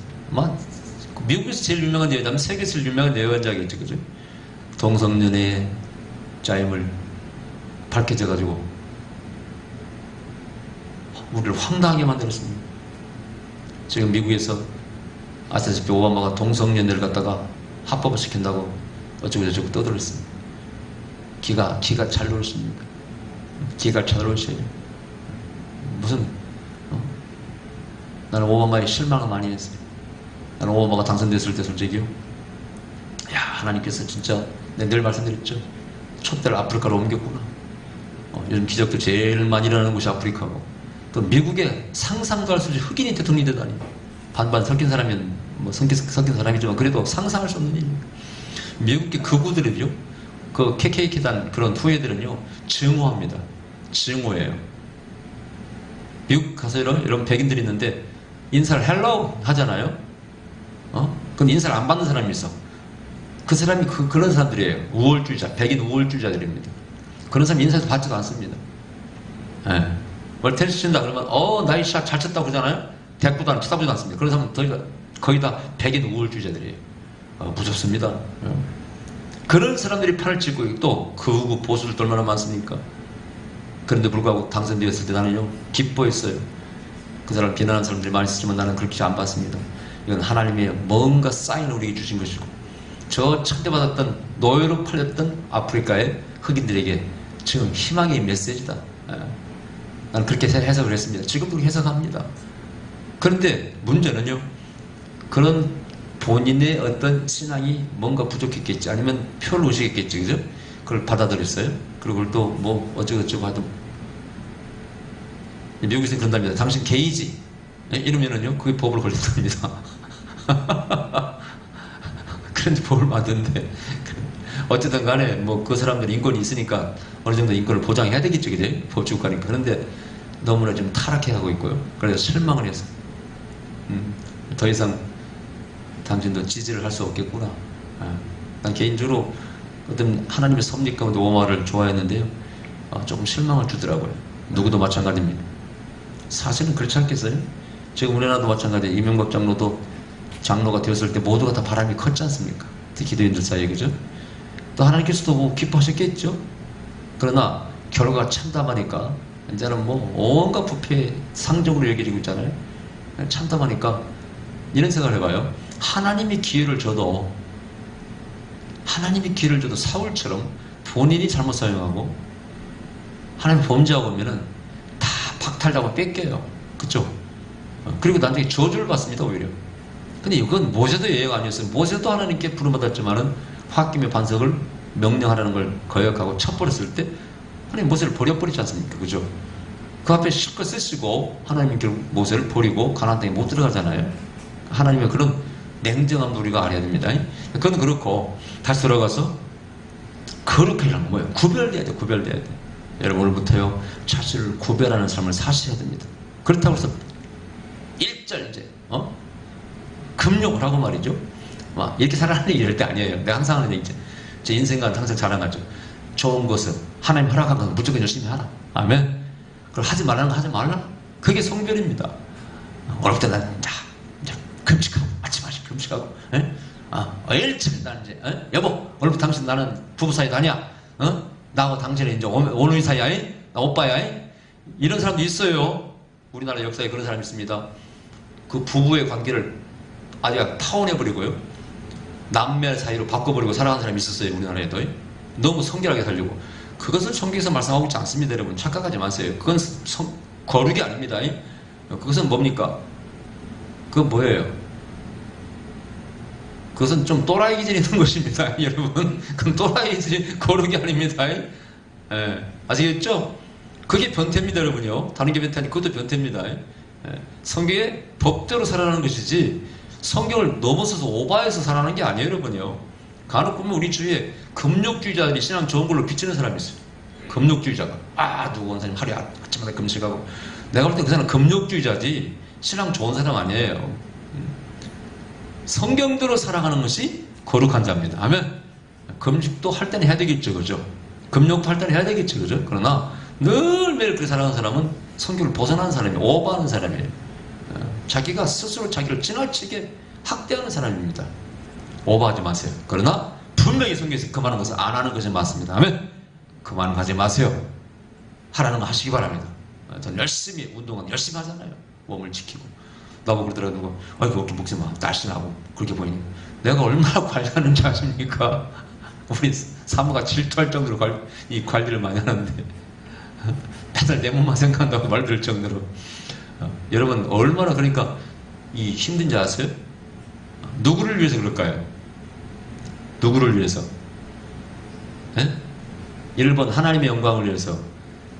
미국에서 제일 유명한 예언자면 세계에서 제일 유명한 예언자겠죠, 그죠? 동성연애의 짜임을 밝혀져가지고 우리를 황당하게 만들었습니다. 지금 미국에서 아시다시피 오바마가 동성연애를 갖다가 합법을 시킨다고 어쩌고저쩌고 떠들었습니다. 기가 잘 놀십니까? 기가 잘 놀셔요. 무슨 나는 오바마에 실망을 많이 했어요. 나는 오바마가 당선됐을 때 솔직히요, 야 하나님께서 진짜 내가 늘 말씀드렸죠. 촛대를 아프리카로 옮겼구나. 요즘 기적도 제일 많이 일어나는 곳이 아프리카고, 또 미국에 상상도 할 수 없이 흑인이 대통령이 되다니. 반반 섞인 사람이면 뭐 섞인 사람이지만 그래도 상상할 수 없는 일입니다. 미국의 극우들은요, 그 KKK단 그런 후예들은요 증오합니다. 증오예요. 미국 가서 이런 백인들이 있는데 인사를 헬로우 하잖아요. 그럼 인사를 안 받는 사람이 있어. 그 사람이 그런 사람들이에요. 우월주의자, 백인 우월주의자들입니다. 그런 사람 인사도 받지도 않습니다. 예. 뭘 테니스 친다 그러면 나이 샷 잘 쳤다고 그러잖아요. 대꾸도 안 쳐다보지도 않습니다. 그런 사람은 거의 다 백인 우월주의자들이에요. 무섭습니다. 그런 사람들이 팔을 짚고 또 극우 보수들도 얼마나 많습니까? 그런데 불구하고 당선되었을 때 나는요 기뻐했어요. 그 사람을 비난하는 사람들이 많이 있었지만 나는 그렇게 안 봤습니다. 이건 하나님의 뭔가 사인을 우리에게 주신 것이고 저 천대받았던 노예로 팔렸던 아프리카의 흑인들에게 지금 희망의 메시지다. 나는 그렇게 해석을 했습니다. 지금도 해석합니다. 그런데 문제는요 그런 본인의 어떤 신앙이 뭔가 부족했겠지 아니면 표를 의식했겠지 그죠? 그걸 받아들였어요. 그리고 그걸 또 뭐 어쩌고저쩌고 하도 미국에서는 그런답니다. 당신 게이지 이러면은요 그게 법으로 걸린답니다. 그런데 법을 만드는데 어쨌든 간에 뭐 그 사람들 인권이 있으니까 어느 정도 인권을 보장해야 되겠죠 그죠? 법치국가니까. 그런데 너무나 좀 타락해 가고 있고요. 그래서 실망을 해서 더 이상 당신도 지지를 할 수 없겠구나. 난 개인적으로 어떤 하나님의 섭리 가운데 오마를 좋아했는데요. 조금 실망을 주더라고요. 누구도 마찬가지입니다. 사실은 그렇지 않겠어요? 지금 우리나라도 마찬가지예요. 이명박 장로도 장로가 되었을 때 모두가 다 바람이 컸지 않습니까? 특히 기도인들 사이에 그죠? 또 하나님께서도 뭐 기뻐하셨겠죠? 그러나 결과가 참담하니까 이제는 뭐 온갖 부패 상정으로 여겨지고 있잖아요. 참담하니까 이런 생각을 해봐요. 하나님이 기회를 줘도 사울처럼 본인이 잘못 사용하고 하나님 범죄하고 오면은 다 박탈당하고 뺏겨요. 그쵸? 그리고 나중에 저주를 받습니다 오히려. 근데 이건 모세도 예외가 아니었어요. 모세도 하나님께 부름받았지만은 홧김에 반석을 명령하라는 걸 거역하고 쳐버렸을 때 하나님 모세를 버려버리지 않습니까? 그죠? 그 앞에 실컷 쓰시고 하나님이 결국 모세를 버리고 가나안 땅에 못 들어가잖아요. 하나님의 그런 냉정함도 우리가 알아야 됩니다. 그건 그렇고 다시 돌아가서 거룩하려는 건 뭐예요? 구별돼야 돼. 구별돼야 돼. 여러분 오늘부터요 자신을 구별하는 삶을 사셔야 됩니다. 그렇다고 해서 1절 이제 금욕을 하고 말이죠. 막 이렇게 살아가는 얘기 이럴 때 아니에요. 내가 항상 하는 얘기죠. 제 인생과는 항상 자랑하죠. 좋은 것은 하나님 허락한 것은 무조건 열심히 하라. 아멘. 그걸 하지 말라는 거 하지 말라. 그게 성별입니다. 어릴 때 난 금식하고 아침마시 금식하고 일찍 난 이제 여보 오늘부터 당신 나는 부부 사이 다냐? 나하고 당신은 이제 오누이 사이야? 나 오빠야? 이런 사람도 있어요. 우리나라 역사에 그런 사람이 있습니다. 그 부부의 관계를 아주 타원해버리고요 남매 사이로 바꿔버리고 살아가는 사람이 있었어요. 우리나라에도 너무 성결하게 살려고. 그것은 성경에서 말씀하고 있지 않습니다. 여러분 착각하지 마세요. 그건 거룩이 아닙니다. 그것은 뭡니까? 그건 뭐예요? 그것은 좀 또라이 기질이 있는 것입니다. 여러분 그건 또라이 기질이 거룩이 아닙니다. 아시겠죠? 그게 변태입니다. 여러분요. 다른 게 변태 아니고 그것도 변태입니다. 성경의 법대로 살아가는 것이지 성경을 넘어서서 오바해서 살아가는 게 아니에요. 여러분요. 간혹 보면 우리 주위에 금욕주의자들이 신앙 좋은 걸로 비치는 사람이 있어요. 금욕주의자가 누구 원사님 하루에 아침마다 금식하고. 내가 볼 때 그 사람은 금욕주의자지 신앙 좋은 사람 아니에요. 성경대로 살아가는 것이 거룩한 자입니다. 아멘. 금식도 할 때는 해야 되겠죠. 그죠? 금욕도 할 때는 해야 되겠죠. 그죠? 그러나 늘 매일 그렇게 살아가는 사람은 성경을 벗어나는 사람이에요. 오버하는 사람이에요. 자기가 스스로 자기를 지나치게 학대하는 사람입니다. 오버하지 마세요. 그러나 분명히 성경에서 그만한 것을 안 하는 것이 맞습니다. 아멘. 그만하지 마세요. 하라는 거 하시기 바랍니다. 전 열심히 운동은 열심히 하잖아요. 몸을 지키고. 나보고 그러더라고요. 그 어깨 목소리 막 날씬하고 그렇게 보이니 내가 얼마나 관리하는지 아십니까? 우리 사모가 질투할 정도로 이 관리를 많이 하는데 맨날 내 몸만 생각한다고 말 들을 정도로 여러분 얼마나 그러니까 이 힘든지 아세요? 누구를 위해서 그럴까요? 누구를 위해서? 1번 하나님의 영광을 위해서,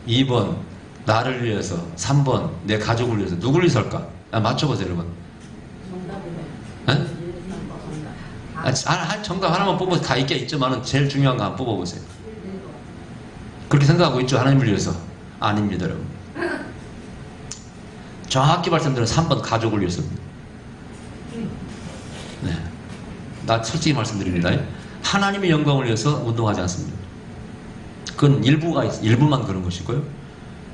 2번 나를 위해서, 3번 내 가족을 위해서. 누구를 위해서 할까? 맞춰보세요 여러분. 정답 하나만 뽑아서 다 있게 있지만은 제일 중요한 거 한번 뽑아보세요. 그렇게 생각하고 있죠? 하나님을 위해서. 아닙니다 여러분. 정확히 말씀드리면 3번 가족을 위해서입니다. 네. 나 솔직히 말씀드립니다. 하나님의 영광을 위해서 운동하지 않습니다. 그건 일부만 그런 것이고요.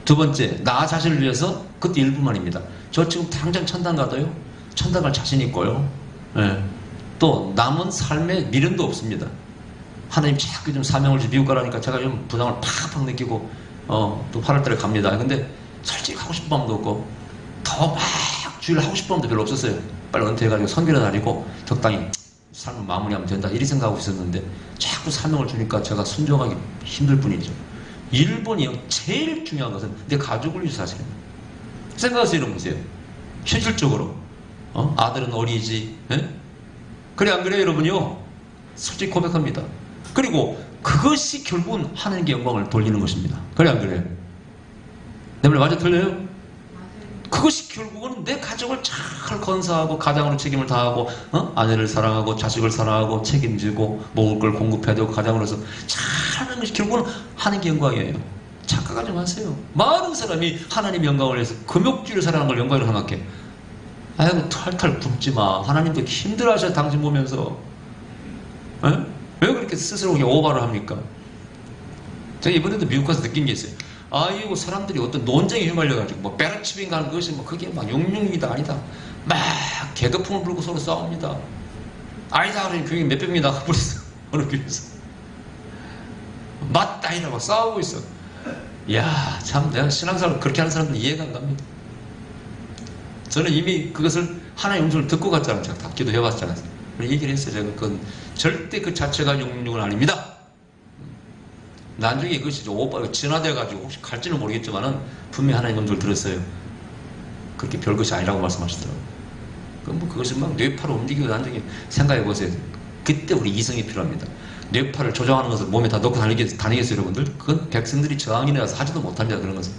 두 번째, 나 자신을 위해서 그것도 일부만입니다. 저 지금 당장 천당 가도요. 천당 갈 자신 있고요. 네. 또 남은 삶에 미련도 없습니다. 하나님 자꾸 좀 사명을 미국 가라니까 제가 좀 부담을 팍팍 느끼고 또 8월달에 갑니다. 근데 솔직히 하고 싶은 마음도 없고 더 막 주일 하고 싶은 마음도 별로 없었어요. 빨리 은퇴해가지고 선교를 다니고 적당히 삶을 마무리하면 된다 이리 생각하고 있었는데 자꾸 사명을 주니까 제가 순종하기 힘들 뿐이죠. 1번이요. 제일 중요한 것은 내 가족을 위해서 사실은 생각해서 이런 보세요. 현실적으로 아들은 어리지 그래 안 그래요 여러분요? 솔직히 고백합니다. 그리고 그것이 결국은 하나님께 영광을 돌리는 것입니다. 그래 안 그래요? 내 말 맞아 틀려요? 그것이 결국은 내 가족을 잘 건사하고 가장으로 책임을 다하고 아내를 사랑하고 자식을 사랑하고 책임지고 먹을 걸 공급해야 되고 가장으로서 잘하는 것이 결국은 하나님께 영광이에요. 착각하지 마세요. 많은 사람이 하나님 영광을 위해서 금욕주의를 사랑하는 걸 영광으로 생각해. 아이고 탈탈 굶지 마. 하나님도 힘들어하셔 당신 보면서. 왜 그렇게 스스로 오바를 합니까? 제가 이번에도 미국 가서 느낀 게 있어요. 아이고 사람들이 어떤 논쟁에 휘말려가지고 뭐 베라치빙 가는 것이 뭐 그게 막 용융이다 아니다 막 계급풍을 불고 서로 싸웁니다. 아니다 그러니 교육이 몇백 명이 나가버렸어. 어느 교회에서 맞다 이러고 싸우고 있어. 이야 참 내가 신앙생활 그렇게 하는 사람들 이해가 안 갑니다. 저는 이미 그것을 하나의 음성을 듣고 갔잖아요. 제가 다 기도해봤잖아요. 얘기를 했어요. 제가 그건 절대 그 자체가 용융은 아닙니다. 나중에 그것이 오빠가 진화돼가지고 혹시 갈지는 모르겠지만은 분명히 하나님 음성을 들었어요. 그렇게 별것이 아니라고 말씀하시더라고요. 그럼 뭐 그것을 막 뇌파로 움직이고 나중에 생각해보세요. 그때 우리 이성이 필요합니다. 뇌파를 조정하는 것을 몸에 다 넣고 다니겠어요 여러분들? 그건 백성들이 저항이라서 하지도 못합니다. 그런 것은.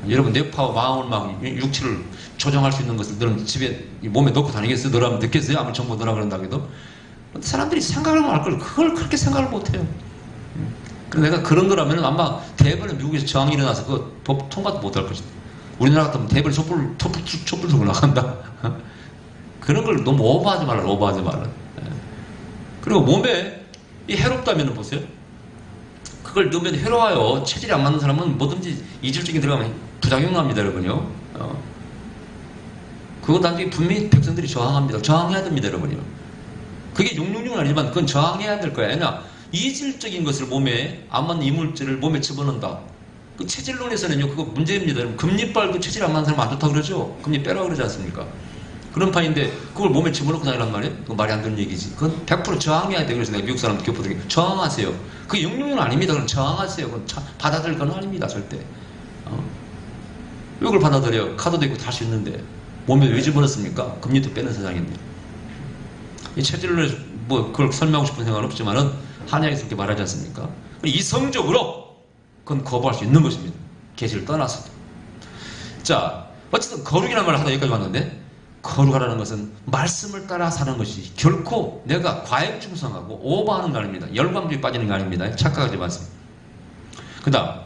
여러분 뇌파와 마음을 막 육체를 조정할 수 있는 것을 너는 집에 몸에 넣고 다니겠어요? 너라면 듣겠어요? 아무리 정보 넣으라 그런다고 해도. 사람들이 생각을 할 걸 그걸 그렇게 생각을 못해요. 그래서 내가 그런 거라면 아마 대부분 미국에서 저항이 일어나서 그거 법 통과도 못할 것이다. 우리나라 같으면 대부분 촛불 들고 나간다. 그런 걸 너무 오버하지 말라. 그리고 몸에 이 해롭다면 보세요. 그걸 넣으면 해로워요. 체질이 안 맞는 사람은 뭐든지 이질적인 들어가면 부작용납니다, 여러분요. 그거 나중에 분명히 백성들이 저항합니다. 저항해야 됩니다, 여러분요. 그게 용융은 아니지만 그건 저항해야 될 거야. 왜냐? 이질적인 것을 몸에 안 맞는 이물질을 몸에 집어넣는다. 그 체질론에서는요 그거 문제입니다. 금리빨도 체질 안 맞는 사람 안 좋다 그러죠. 금리 빼라 그러지 않습니까? 그런 판인데 그걸 몸에 집어넣고 다니란 말이에요. 그거 말이 안 되는 얘기지. 그건 100% 저항해야 돼. 그래서 내가 미국 사람들 교포들에게 저항하세요. 그게 용융은 아닙니다. 그럼 저항하세요. 그건 받아들일 건 아닙니다. 절대. 왜 그걸 받아들여요? 카드도 있고 다 할 수 있는데 몸에 왜 집어넣습니까? 금리도 빼는 세상인데. 이 체질론에 뭐 그걸 설명하고 싶은 생각은 없지만은 한약에서 그렇게 말하지 않습니까? 이성적으로 그건 거부할 수 있는 것입니다. 계시를 떠나서도. 자, 어쨌든 거룩이라는 말을 하다 여기까지 왔는데 거룩하라는 것은 말씀을 따라 사는 것이 결코 내가 과액충성하고 오버하는 거 아닙니다. 열광주의 빠지는 거 아닙니다. 착각하지 마세요. 그 다음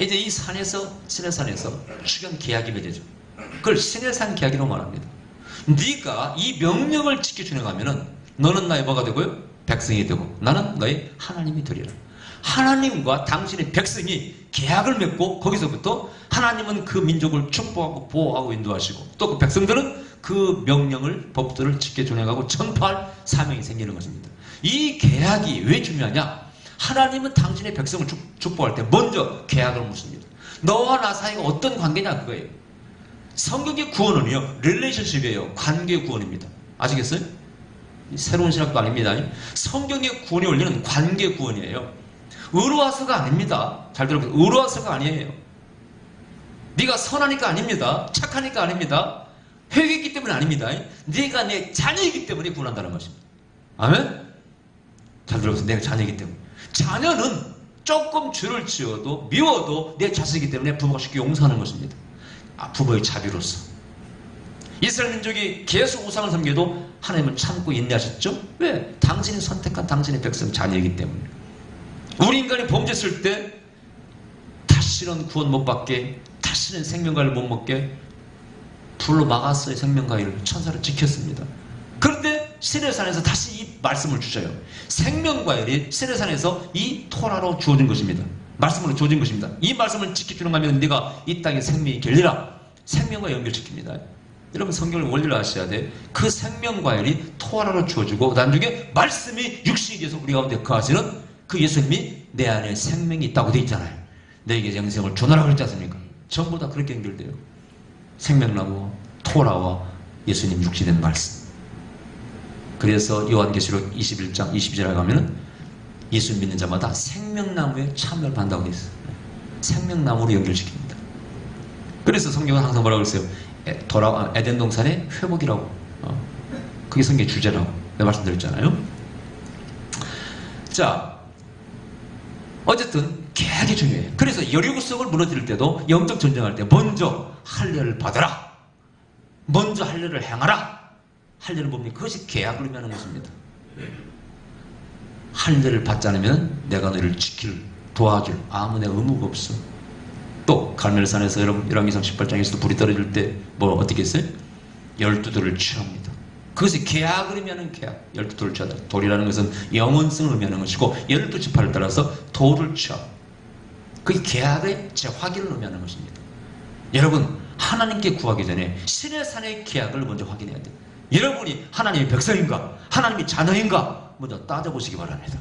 이제 이 산에서 신의 산에서 출현 계약이 맺어져. 그걸 신의 산 계약이라고 말합니다. 네가 이 명령을 지켜 준행하면은 너는 나의 뭐가 되고요? 백성이 되고 나는 너의 하나님이 되리라. 하나님과 당신의 백성이 계약을 맺고 거기서부터 하나님은 그 민족을 축복하고 보호하고 인도하시고 또 그 백성들은 그 명령을 법들을 지켜 준행하고 전파할 사명이 생기는 것입니다. 이 계약이 왜 중요하냐? 하나님은 당신의 백성을 축복할 때 먼저 계약을 묻습니다. 너와 나 사이가 어떤 관계냐 그거예요. 성경의 구원은요 릴레이션십이에요. 관계 구원입니다. 아시겠어요? 새로운 신학도 아닙니다. 성경의 구원의 원리는 관계 구원이에요. 의로와서가 아닙니다. 잘 들어보세요. 의로와서가 아니에요. 네가 선하니까 아닙니다. 착하니까 아닙니다. 회개했기 때문에 아닙니다. 네가 내 자녀이기 때문에 구원한다는 것입니다. 아멘? 잘 들어보세요. 내가 자녀이기 때문에. 자녀는 조금 죄를 지어도 미워도 내 자식이기 때문에 부모가 쉽게 용서하는 것입니다. 부모의 자비로서. 이스라엘 민족이 계속 우상을 섬겨도 하나님은 참고 인내하셨죠? 왜? 당신이 선택한 당신의 백성 자녀이기 때문에. 우리 인간이 범죄했을 때 다시는 구원 못 받게, 다시는 생명과를 못 먹게 불로 막았어요. 생명과일을. 천사를 지켰습니다. 그런데 시내산에서 다시 이 말씀을 주셔요. 생명과일이 시내산에서 이 토라로 주어진 것입니다. 말씀으로 주어진 것입니다. 이 말씀을 지켜주는 가면 네가 이 땅에 생명이 결리라. 생명과 연결시킵니다. 여러분 성경을 원리를 아셔야 돼. 그 생명과일이 토라로 주어지고 나중에 말씀이 육신이 돼서 우리 가운데 거하시는 그 예수님이 내 안에 생명이 있다고 되어 있잖아요. 너에게 영생을 주노라 그랬지 않습니까? 전부 다 그렇게 연결돼요. 생명나무 토라와 예수님 육신된 말씀. 그래서 요한계시록 21장 22절에 가면은 예수 믿는 자마다 생명나무에 참여를 받는다고 되어 있어요. 생명나무로 연결시킵니다. 그래서 성경은 항상 뭐라고 그랬어요? 에덴 동산의 회복이라고. 그게 성경의 주제라고 내가 말씀드렸잖아요. 자, 어쨌든 계약이 중요해요. 그래서 여리고성을 무너뜨릴 때도 영적 전쟁할 때 먼저 할례를 받아라. 먼저 할례를 행하라. 할례는 뭡니까? 그것이 계약을 의미하는 것입니다. 할례를 받지 않으면 내가 너를 지킬, 도와줄 아무 내 의무가 없어. 또 갈멜산에서 여러분 열왕기상 18장에서도 불이 떨어질 때 뭐 어떻게 했어요? 12돌을 취합니다. 그것이 계약을 의미하는 계약. 12돌을 취하다. 돌이라는 것은 영원성을 의미하는 것이고 12지파를 따라서 돌을 취하. 그게 계약의 재확인을 의미하는 것입니다. 여러분 하나님께 구하기 전에 신의 산의 계약을 먼저 확인해야 돼요. 여러분이 하나님의 백성인가? 하나님의 자녀인가? 먼저 따져보시기 바랍니다.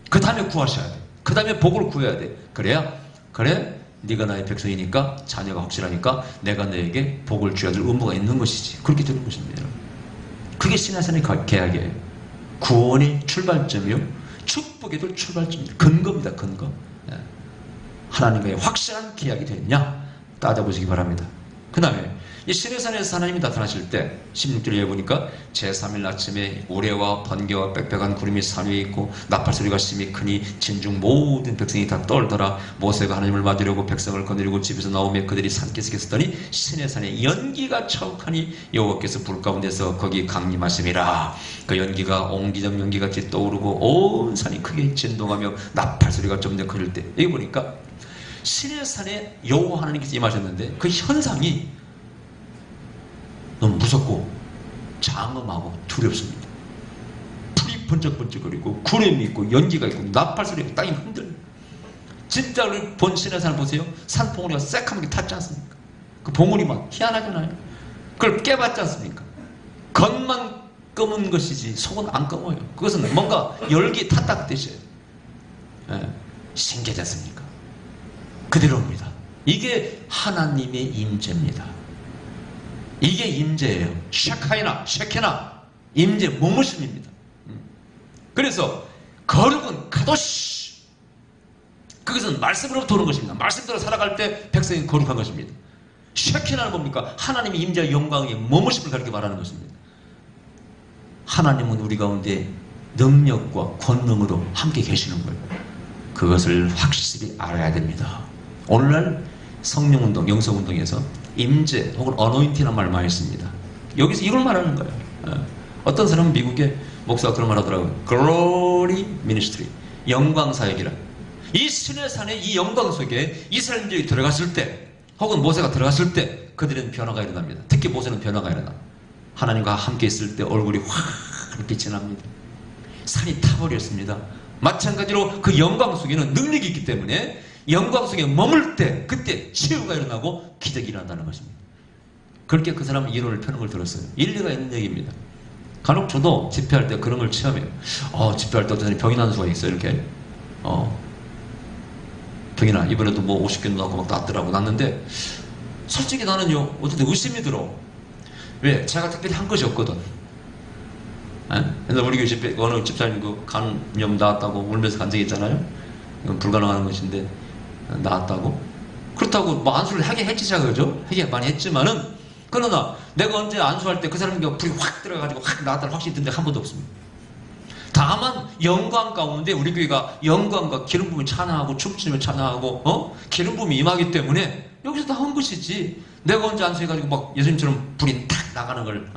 그 다음에 구하셔야 돼. 그 다음에 복을 구해야 돼. 그래야 그래 네가 나의 백성이니까 자녀가 확실하니까 내가 너에게 복을 줘야 될 의무가 있는 것이지. 그렇게 되는 것입니다. 그게 신의 산의 계약이에요. 구원의 출발점이요 축복의 출발점입니다. 근거입니다. 근거. 하나님과의 확실한 계약이 됐냐 따져보시기 바랍니다. 그 다음에 이 시내산에서 하나님이 나타나실 때 16절에 보니까 제3일 아침에 우레와 번개와 빽빽한 구름이 산 위에 있고 나팔소리가 심히 크니 진중 모든 백성이 다 떨더라. 모세가 하나님을 맞으려고 백성을 거느리고 집에서 나오며 그들이 산기슭에 섰더니 시내산에 연기가 차욱하니 여호와께서 불 가운데서 거기 강림하심이라. 그 연기가 옹기적 연기같이 떠오르고 온 산이 크게 진동하며 나팔소리가 점점 커질 때 여기 보니까 시내산에 여호와 하나님께서 임하셨는데 그 현상이 너무 무섭고 장엄하고 두렵습니다. 불이 번쩍번쩍거리고 구름이 있고 연기가 있고 나팔소리가 땅이 흔들려. 진짜 우리 본 시내산 보세요. 산봉우리가 새카맣게 탔지 않습니까? 그 봉우리 막 희한하잖아요. 그걸 깨봤지 않습니까? 겉만 검은 것이지 속은 안 검어요. 그것은 뭔가 열기 탔다 그 뜻이에요. 신기하지 않습니까? 그대로입니다. 이게 하나님의 임재입니다. 이게 임재예요. 쉐케나 임재 몸무심입니다. 그래서 거룩은 카도시. 그것은 말씀으로부터 오는 것입니다. 말씀대로 살아갈 때 백성이 거룩한 것입니다. 쉐케나는 뭡니까? 하나님의 임재와 영광의 몸무심을 가리켜 말하는 것입니다. 하나님은 우리 가운데 능력과 권능으로 함께 계시는 거예요. 그것을 확실히 알아야 됩니다. 오늘날 성령운동, 영성운동에서 임재 혹은 어노인티라는 말 많이 씁니다. 여기서 이걸 말하는 거예요. 어떤 사람은 미국의 목사가 그런 말 하더라고요. Glory Ministry, 영광사역이라. 이 시내산의 이 영광 속에 이스라엘인들이 들어갔을 때 혹은 모세가 들어갔을 때 그들은 변화가 일어납니다. 특히 모세는 변화가 일어나. 하나님과 함께 있을 때 얼굴이 확 빛이 납니다. 산이 타버렸습니다. 마찬가지로 그 영광 속에는 능력이 있기 때문에 영광 속에 머물 때 그때 치유가 일어나고 기적이 일어난다는 것입니다. 그렇게 그 사람은 이론을 펴는 걸 들었어요. 일리가 있는 얘기입니다. 간혹 저도 집회할 때 그런 걸 체험해요. 집회할 때 어떤 사람이 병이 나는 수가 있어요. 이렇게 병이 나. 이번에도 뭐 50개도 나고 막 났더라고. 났는데 솔직히 나는요 어쨌든 의심이 들어. 왜? 제가 특별히 한 것이 없거든. 옛날 우리 교회 집회 어느 집사님 그 간염 나왔다고 울면서 간 적이 있잖아요. 이건 불가능한 것인데 나왔다고. 그렇다고 뭐 안수를 하게 했지 제가. 그죠? 하게 많이 했지만은 그러나 내가 언제 안수할 때 그 사람에게 불이 확 들어가지고 확 나왔다는 확실히 든 적 한 번도 없습니다. 다만 영광 가운데 우리 교회가 영광과 기름 부음을 찬양하고 춤추며 찬양하고 기름 부음이 임하기 때문에 여기서 다 한 것이지. 내가 언제 안수해가지고 막 예수님처럼 불이 탁 나가는 걸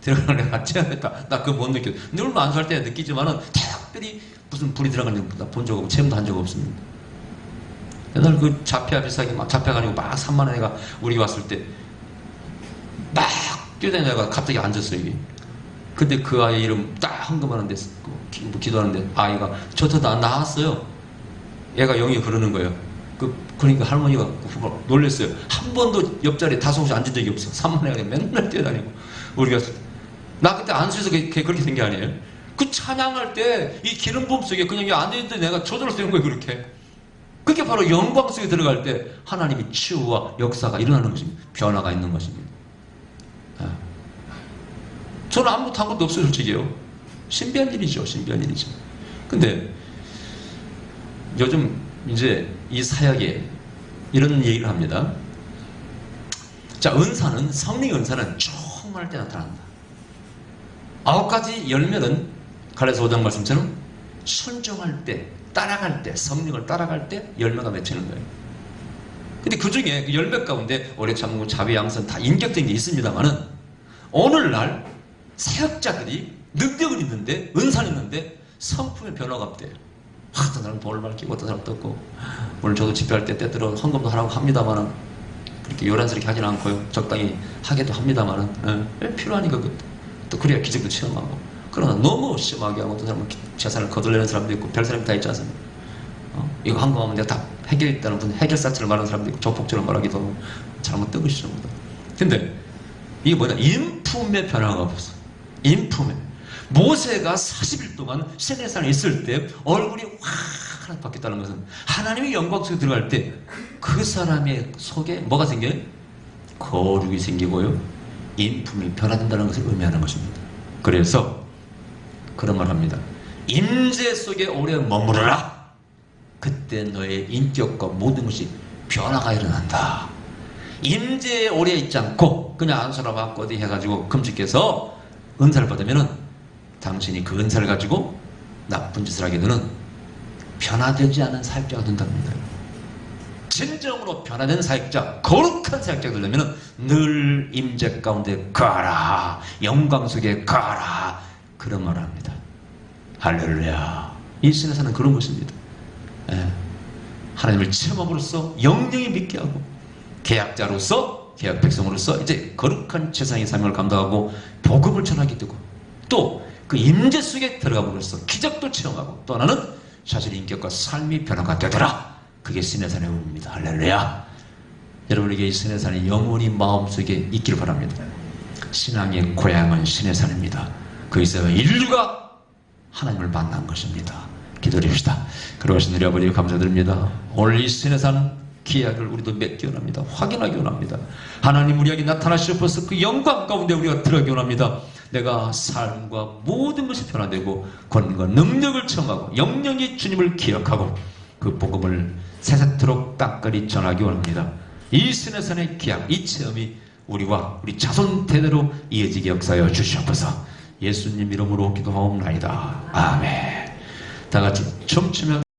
들어가는 걸 같이 해야겠다. 나 그거 못 느껴. 늘 안수할 때 느끼지만은 특별히 무슨 불이 들어가는 걸 본 적 없고 체험도 한 적 없습니다. 옛날 그 자폐아 비슷하게 막 잡혀가지고 막 3만 원 애가 우리 왔을 때 뛰어다니다가 갑자기 앉았어요, 여기. 근데 그 아이 이름 딱 헌금하는데, 기도하는데, 아이가 저다 나왔어요. 얘가 영이 그러는 거예요. 그러니까 할머니가 놀랬어요. 한 번도 옆자리에 다솜없이 앉은 적이 없어. 3만에 맨날 뛰어다니고. 우리가, 나 그때 안수해서 그렇게 된 게 아니에요. 그 찬양할 때 이 기름 부음 속에 그냥 앉아있는데 내가 저절로 되는 거예요, 그렇게. 그게 바로 영광 속에 들어갈 때 하나님의 치유와 역사가 일어나는 것입니다. 변화가 있는 것입니다. 저는 아무것도 한 것도 없어요, 솔직히요. 신비한 일이죠, 신비한 일이죠. 근데 요즘 이제 이 사역에 이런 얘기를 합니다. 자, 은사는, 성령의 은사는 충만할 때 나타난다. 9가지 열매는 갈라디아서 5장 말씀처럼 순종할 때, 따라갈 때, 성령을 따라갈 때 열매가 맺히는 거예요. 근데 그 중에 그 열매 가운데 오래 참고 자비, 양선 다 인격적인 게 있습니다만은 오늘날 사역자들이 능력은 있는데, 은사는 있는데 성품의 변화가 없대요. 어떤 사람은 돈을 밝히고 어떤 사람은 떴고, 오늘 저도 집회할 때 때때로 헌금도 하라고 합니다만은 그렇게 요란스럽게 하지는 않고요. 적당히 하기도 합니다만은 필요하니까 또 그래야 기적도 체험하고. 그러나 너무 심하게 하고 어떤 사람은 재산을 거들내는 사람도 있고 별 사람이 다 있지 않습니까? 이거 헌금하면 내가 다 해결했다는 분, 해결사처럼 말하는 사람도 있고 조폭처럼 말하기도 하고 잘못 뜨거시죠. 근데 이게 뭐냐? 인품의 변화가 없어. 인품에. 모세가 40일 동안 시내산에 있을 때 얼굴이 확 하나 바뀌었다는 것은 하나님의 영광 속에 들어갈 때 그 사람의 속에 뭐가 생겨요? 거룩이 생기고요. 인품이 변화된다는 것을 의미하는 것입니다. 그래서 그런 말 합니다. 임재 속에 오래 머무르라. 그때 너의 인격과 모든 것이 변화가 일어난다. 임재에 오래 있지 않고 그냥 안수라 받고 어디 해가지고 금식해서 은사를 받으면은 당신이 그 은사를 가지고 나쁜 짓을 하게 되는 변화되지 않은 사역자가 된답니다. 진정으로 변화된 사역자, 거룩한 사역자가 되려면 늘 임재 가운데 가라, 영광 속에 가라, 그런 말을 합니다. 할렐루야. 이 신에서는 그런 것입니다. 하나님을 체험함으로써 영영이 믿게 하고 계약자로서, 계약 백성으로서 이제 거룩한 제사장의 삶을 감당하고 복음을 전하게 되고 또 그 임재 속에 들어감으로써 기적도 체험하고 또 하나는 자신의 인격과 삶이 변화가 되더라. 그게 시내산의 의미입니다. 할렐루야. 여러분에게 이 시내산이 영원히 마음속에 있기를 바랍니다. 신앙의 고향은 시내산입니다. 거기서 인류가 하나님을 만난 것입니다. 기도드립시다. 그러신 우리 아버지 감사드립니다. 오늘 이 시내산 기약을 우리도 맺기 원합니다. 확인하기 원합니다. 하나님 우리에게 나타나시옵소서. 그 영광 가운데 우리가 들어가기 원합니다. 내가 삶과 모든 것이 변화되고 권과 능력을 청하고 영영이 주님을 기억하고 그 복음을 세세토록 땅까지 전하기 원합니다. 이 시내산의 기약, 이 체험이 우리와 우리 자손 대대로 이어지게 역사하여 주시옵소서. 예수님 이름으로 기도하옵나이다. 아멘. 다 같이 춤추며